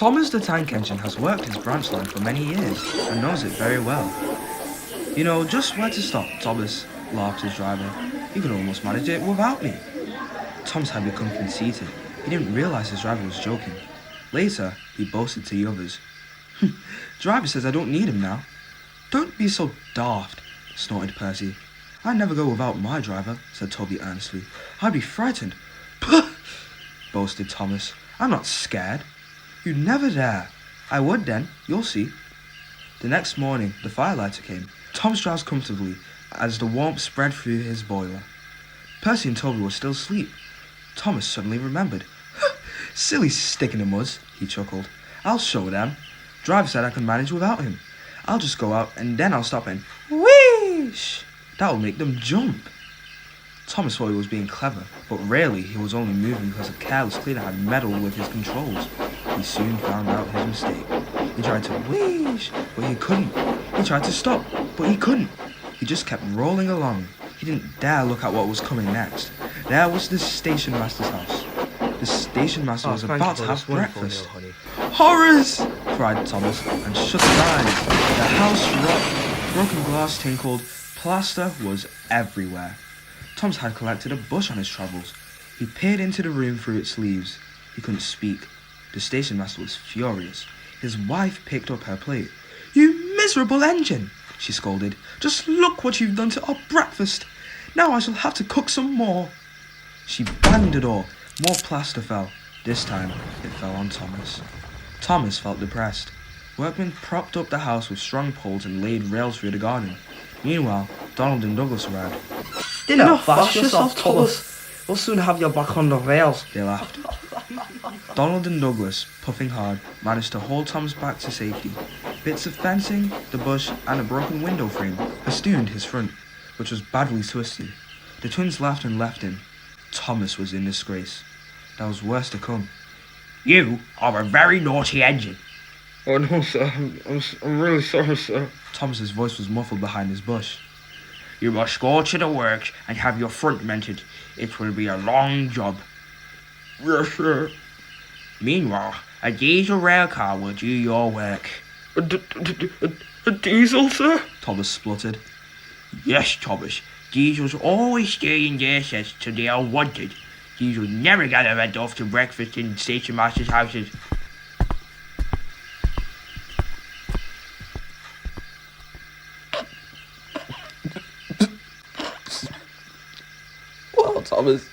Thomas the Tank Engine has worked his branch line for many years and knows it very well. You know just where to stop, Thomas, laughed his driver. You could almost manage it without me. Thomas had become conceited. He didn't realize his driver was joking. Later, he boasted to the others. Driver says I don't need him now. Don't be so daft, snorted Percy. I'd never go without my driver, said Toby earnestly. I'd be frightened. Puh! Boasted Thomas. I'm not scared. You'd never dare. I would then, you'll see. The next morning, the firelighter came. Thomas drowsed comfortably as the warmth spread through his boiler. Percy and Toby were still asleep. Thomas suddenly remembered. Silly stick in the mud, he chuckled. I'll show them. Driver said I can manage without him. I'll just go out and then I'll stop and whoosh! That'll make them jump. Thomas thought he was being clever, but really he was only moving because a careless cleaner had meddled with his controls. He soon found out his mistake. He tried to whoosh, but he couldn't. He tried to stop, but he couldn't. He just kept rolling along. He didn't dare look at what was coming next. There was the station master's house. The station master was about to have breakfast. Horrors! Cried Thomas and shut his eyes. The house rocked. Broken glass tinkled. Plaster was everywhere. Thomas had collected a bush on his travels. He peered into the room through its leaves. He couldn't speak. The station master was furious. His wife picked up her plate. You miserable engine, she scolded. Just look what you've done to our breakfast. Now I shall have to cook some more. She banged the door. More plaster fell. This time, it fell on Thomas. Thomas felt depressed. Workmen propped up the house with strong poles and laid rails through the garden. Meanwhile, Donald and Douglas arrived. Dinner fast yourself, Thomas. We'll soon have you back on the rails, they laughed. Donald and Douglas, puffing hard, managed to haul Thomas back to safety. Bits of fencing, the bush, and a broken window frame festooned his front, which was badly twisted. The twins laughed and left him. Thomas was in disgrace. There was worse to come. You are a very naughty engine. Oh no, sir. I'm really sorry, sir. Thomas's voice was muffled behind his bush. You must go to the works and have your front mended. It will be a long job. Yes, sir. Meanwhile, a diesel rail car will do your work. A diesel, sir? Thomas spluttered. Yes, Thomas. Diesels always stay in their sets till they are wanted. Diesels never get went off to breakfast in station masters' houses. Well, Thomas.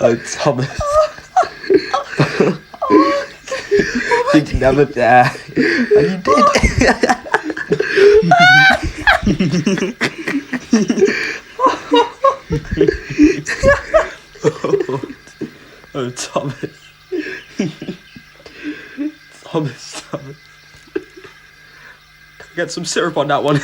Oh, Thomas. You'd never dare. And you did. Oh, Thomas. Thomas. Can I get some syrup on that one?